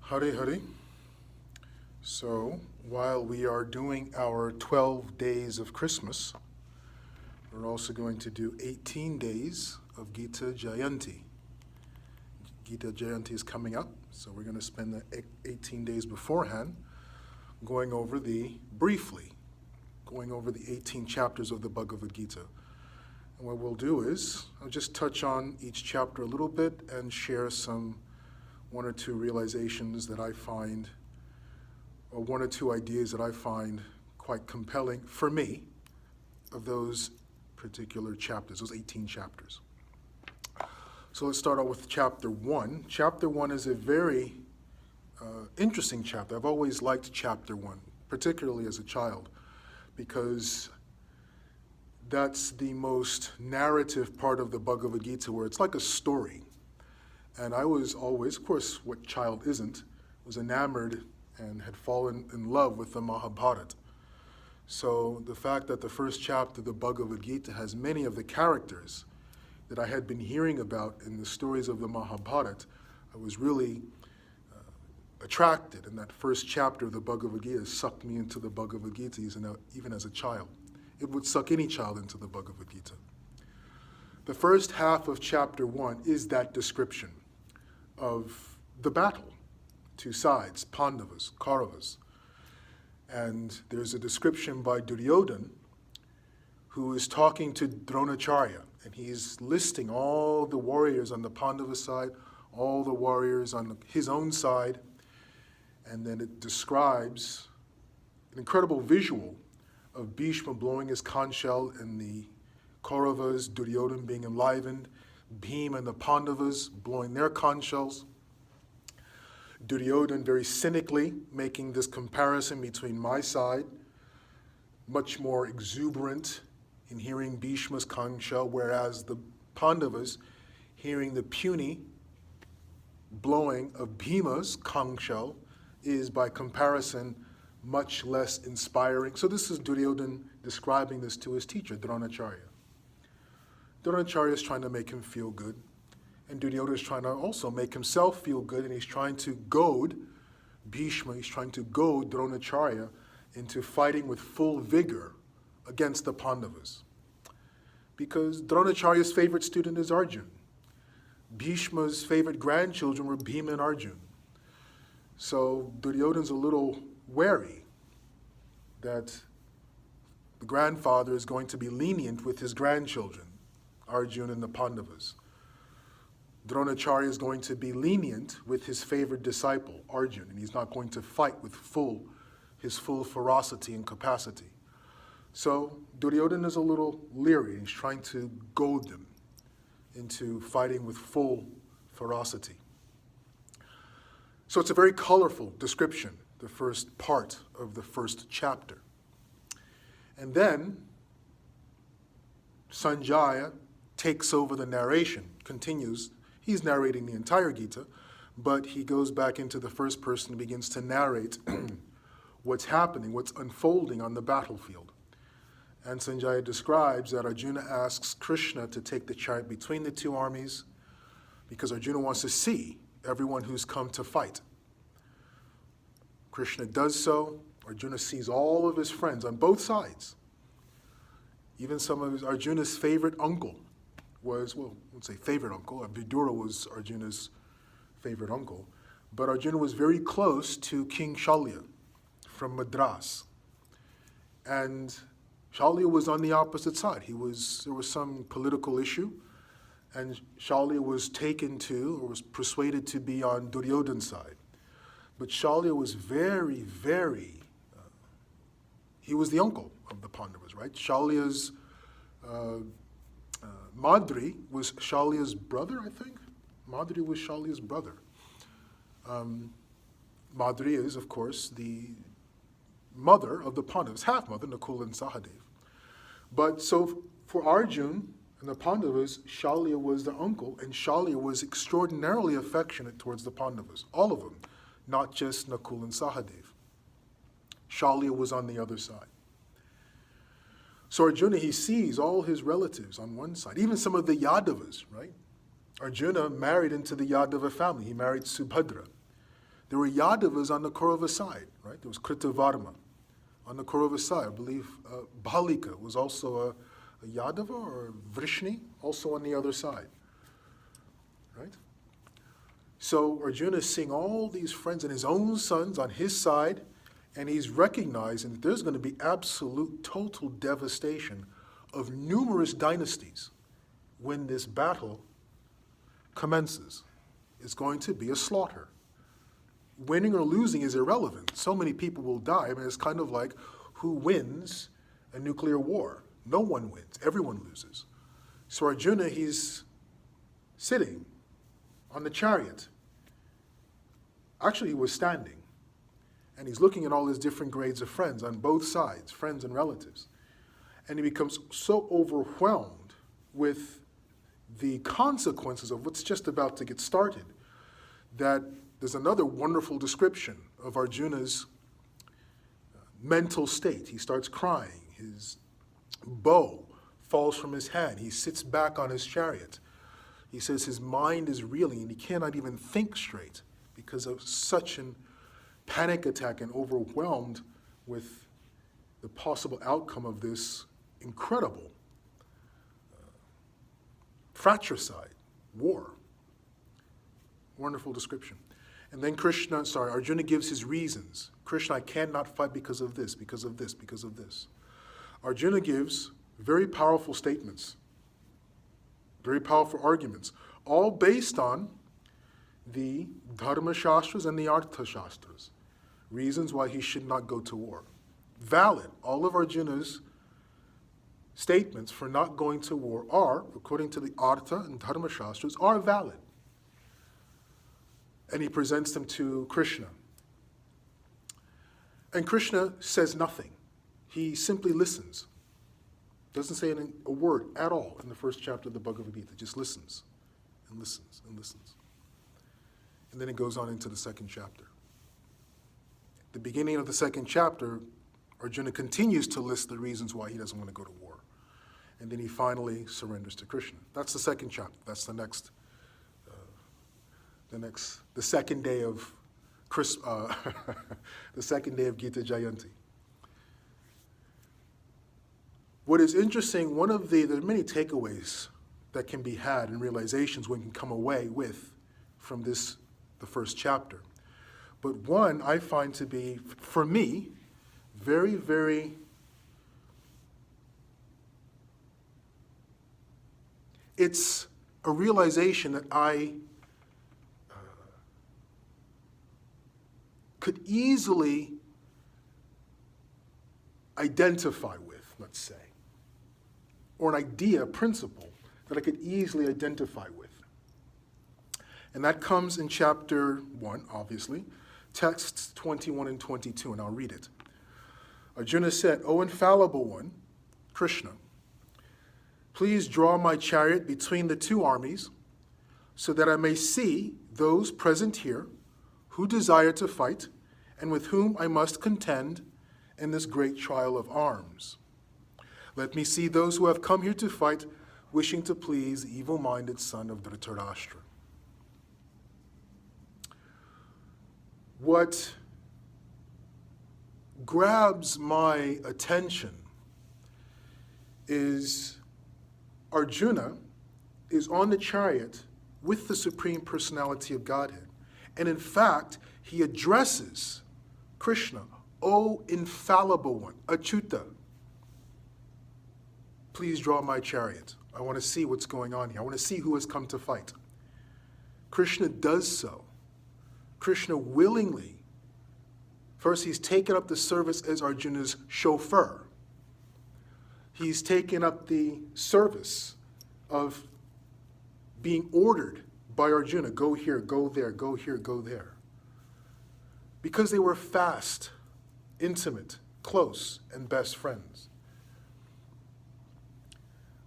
Hare Hare. So, while we are doing our 12 days of Christmas, we're also going to do 18 days of Gita Jayanti. Gita Jayanti is coming up, so we're going to spend the 18 days beforehand briefly going over the 18 chapters of the Bhagavad Gita. And what we'll do is, I'll just touch on each chapter a little bit and share one or two realizations that I find, or one or two ideas that I find quite compelling for me of those particular chapters, those 18 chapters. So let's start out with chapter 1. Chapter 1 is a very interesting chapter. I've always liked chapter 1, particularly as a child, because that's the most narrative part of the Bhagavad Gita, where it's like a story. And I was always, of course, what child isn't, was enamored and had fallen in love with the Mahabharata. So the fact that the first chapter of the Bhagavad Gita has many of the characters that I had been hearing about in the stories of the Mahabharata, I was really attracted. And that first chapter of the Bhagavad Gita sucked me into the Bhagavad Gita even as a child. It would suck any child into the Bhagavad Gita. The first half of chapter 1 is that description of the battle, two sides, Pandavas, Kauravas. And there's a description by Duryodhana, who is talking to Dronacharya, and he's listing all the warriors on the Pandava side, all the warriors on his own side, and then it describes an incredible visual of Bhishma blowing his conch shell and the Kauravas, Duryodhana being enlivened, Bhima and the Pandavas blowing their conch shells. Duryodhana very cynically making this comparison between my side, much more exuberant in hearing Bhishma's conch shell, whereas the Pandavas hearing the puny blowing of Bhima's conch shell is by comparison much less inspiring. So this is Duryodhana describing this to his teacher, Dronacharya. Dronacharya is trying to make him feel good, and Duryodhana is trying to also make himself feel good, and he's trying to goad Bhishma, he's trying to goad Dronacharya into fighting with full vigor against the Pandavas. Because Dronacharya's favorite student is Arjuna. Bhishma's favorite grandchildren were Bhima and Arjuna. So Duryodhana's a little wary that the grandfather is going to be lenient with his grandchildren, Arjuna and the Pandavas. Dronacharya is going to be lenient with his favorite disciple, Arjuna, and he's not going to fight with his full ferocity and capacity. So Duryodhana is a little leery. He's trying to goad them into fighting with full ferocity. So it's a very colorful description, the first part of the first chapter. And then Sanjaya takes over the narration, continues. He's narrating the entire Gita, but he goes back into the first person and begins to narrate what's happening, what's unfolding on the battlefield. And Sanjaya describes that Arjuna asks Krishna to take the chariot between the two armies because Arjuna wants to see everyone who's come to fight. Krishna does so. Arjuna sees all of his friends on both sides. Even some of Arjuna's favorite uncle was, well, I wouldn't say favorite uncle, Vidura was Arjuna's favorite uncle, but Arjuna was very close to King Shalya from Madras. And Shalya was on the opposite side. There was some political issue, and Shalya was was persuaded to be on Duryodhana's side. But Shalya was he was the uncle of the Pandavas, right? Shalya's, Madri was Shalya's brother, I think. Madri was Shalya's brother. Madri is, of course, the mother of the Pandavas, half-mother, Nakula and Sahadev. But so for Arjuna and the Pandavas, Shalya was the uncle, and Shalya was extraordinarily affectionate towards the Pandavas, all of them, not just Nakula and Sahadev. Shalya was on the other side. So Arjuna, he sees all his relatives on one side, even some of the Yadavas, right? Arjuna married into the Yadava family. He married Subhadra. There were Yadavas on the Kaurava side, right? There was Kritavarma on the Kaurava side. I believe Bhalika was also a Yadava, or Vrishni, also on the other side, right? So Arjuna is seeing all these friends and his own sons on his side, and he's recognizing that there's going to be absolute, total devastation of numerous dynasties when this battle commences. It's going to be a slaughter. Winning or losing is irrelevant. So many people will die. I mean, it's kind of like who wins a nuclear war? No one wins. Everyone loses. So Arjuna, he's sitting on the chariot. Actually, he was standing. And he's looking at all his different grades of friends on both sides, friends and relatives. And he becomes so overwhelmed with the consequences of what's just about to get started that there's another wonderful description of Arjuna's mental state. He starts crying. His bow falls from his hand. He sits back on his chariot. He says his mind is reeling and he cannot even think straight because of such an panic attack and overwhelmed with the possible outcome of this incredible fratricide, war. Wonderful description. And then Arjuna gives his reasons. Krishna, I cannot fight because of this, because of this, because of this. Arjuna gives very powerful statements, very powerful arguments, all based on the Dharma Shastras and the Artha Shastras. Reasons why he should not go to war. Valid. All of Arjuna's statements for not going to war are, according to the Artha and Dharma Shastras, are valid. And he presents them to Krishna. And Krishna says nothing. He simply listens. Doesn't say a word at all in the first chapter of the Bhagavad Gita. Just listens and listens and listens. And then it goes on into the second chapter. At the beginning of the second chapter, Arjuna continues to list the reasons why he doesn't want to go to war. And then he finally surrenders to Krishna. That's the second chapter. That's the second day of the second day of Gita Jayanti. What is interesting, there are many takeaways that can be had and realizations one can come away with from the first chapter. But one I find to be, for me, very, very it's a realization that I could easily identify with, let's say, or an idea, a principle that I could easily identify with. And that comes in chapter 1, obviously, texts 21 and 22, and I'll read it. Arjuna said, O infallible one, Krishna, please draw my chariot between the two armies so that I may see those present here who desire to fight and with whom I must contend in this great trial of arms. Let me see those who have come here to fight, wishing to please the evil-minded son of Dhritarashtra. What grabs my attention is Arjuna is on the chariot with the Supreme Personality of Godhead. And in fact, he addresses Krishna, O infallible one, Achyuta. Please draw my chariot. I want to see what's going on here. I want to see who has come to fight. Krishna does so. Krishna willingly, first he's taken up the service as Arjuna's chauffeur. He's taken up the service of being ordered by Arjuna, go here, go there, go here, go there. Because they were fast, intimate, close, and best friends.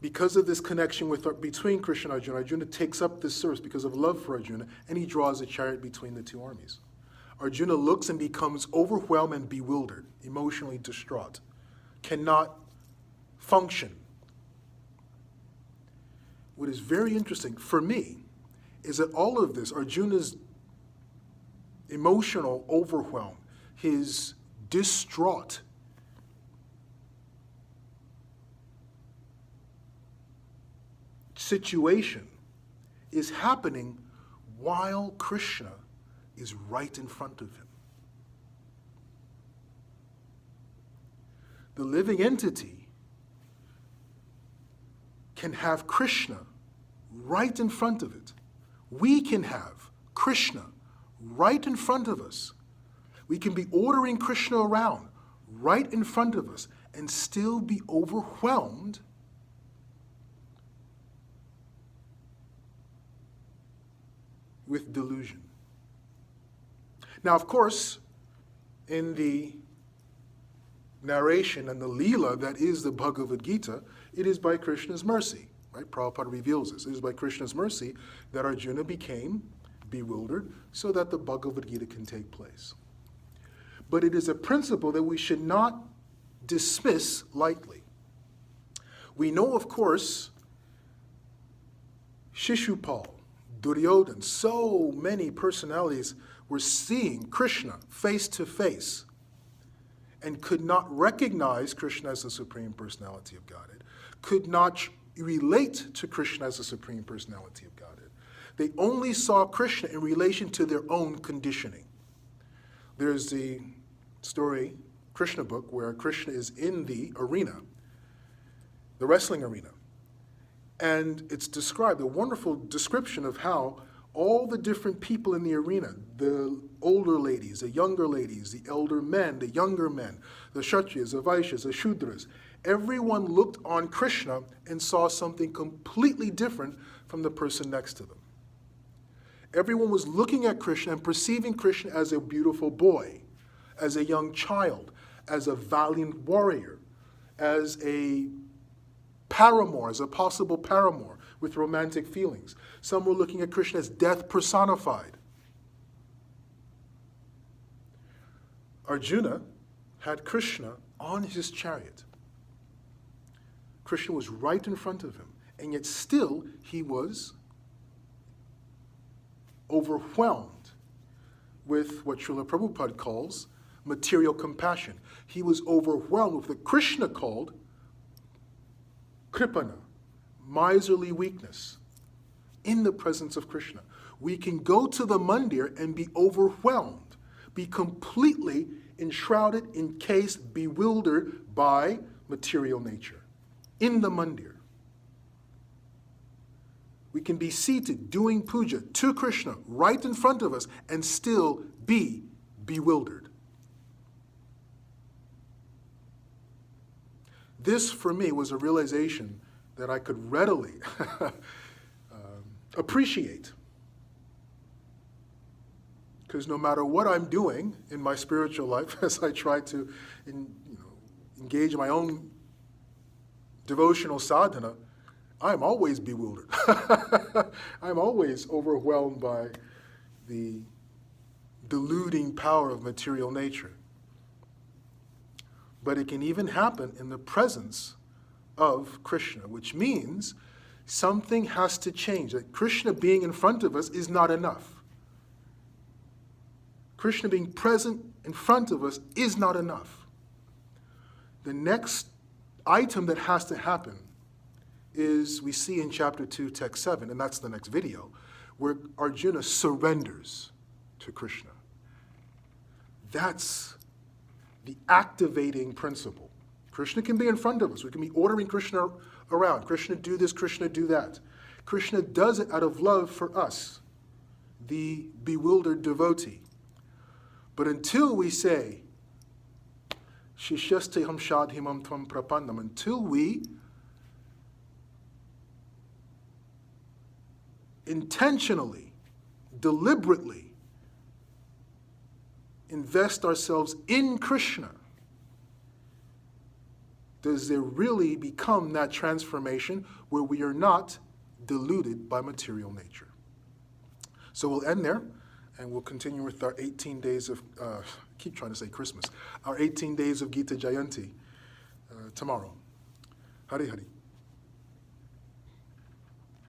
Because of this connection between Krishna and Arjuna, Arjuna takes up this service because of love for Arjuna, and he draws a chariot between the two armies. Arjuna looks and becomes overwhelmed and bewildered, emotionally distraught, cannot function. What is very interesting for me is that all of this, Arjuna's emotional overwhelm, his distraught situation is happening while Krishna is right in front of him. The living entity can have Krishna right in front of it. We can have Krishna right in front of us. We can be ordering Krishna around right in front of us and still be overwhelmed with delusion. Now, of course, in the narration and the Leela that is the Bhagavad Gita, it is by Krishna's mercy, right? Prabhupada reveals this. It is by Krishna's mercy that Arjuna became bewildered so that the Bhagavad Gita can take place. But it is a principle that we should not dismiss lightly. We know, of course, Shishupal, Duryodhana, so many personalities were seeing Krishna face to face and could not recognize Krishna as the Supreme Personality of Godhead, could not relate to Krishna as the Supreme Personality of Godhead. They only saw Krishna in relation to their own conditioning. There's the story, Krishna book, where Krishna is in the arena, the wrestling arena. And it's described, a wonderful description of how all the different people in the arena, the older ladies, the younger ladies, the elder men, the younger men, the Kshatriyas, the Vaishyas, the Shudras, everyone looked on Krishna and saw something completely different from the person next to them. Everyone was looking at Krishna and perceiving Krishna as a beautiful boy, as a young child, as a valiant warrior, as a paramour, as a possible paramour with romantic feelings. Some were looking at Krishna as death personified. Arjuna had Krishna on his chariot. Krishna was right in front of him, and yet still he was overwhelmed with what Srila Prabhupada calls material compassion. He was overwhelmed with what Krishna called kripana, miserly weakness, in the presence of Krishna. We can go to the mandir and be overwhelmed, be completely enshrouded, encased, bewildered by material nature. In the mandir. We can be seated doing puja to Krishna right in front of us and still be bewildered. This, for me, was a realization that I could readily appreciate. Because no matter what I'm doing in my spiritual life, as I try to engage in my own devotional sadhana, I'm always bewildered. I'm always overwhelmed by the deluding power of material nature. But it can even happen in the presence of Krishna, which means something has to change. That Krishna being in front of us is not enough. Krishna being present in front of us is not enough. The next item that has to happen is, we see in chapter 2, text 7, and that's the next video, where Arjuna surrenders to Krishna. That's the activating principle. Krishna can be in front of us. We can be ordering Krishna around. Krishna do this, Krishna do that. Krishna does it out of love for us, the bewildered devotee. But until we say, Shishyasteham shadhimam tvam prapannam, until we intentionally, deliberately invest ourselves in Krishna, does there really become that transformation where we are not deluded by material nature. So we'll end there, and we'll continue with our 18 days of, keep trying to say Christmas, our 18 days of Gita Jayanti tomorrow. Hari Hari.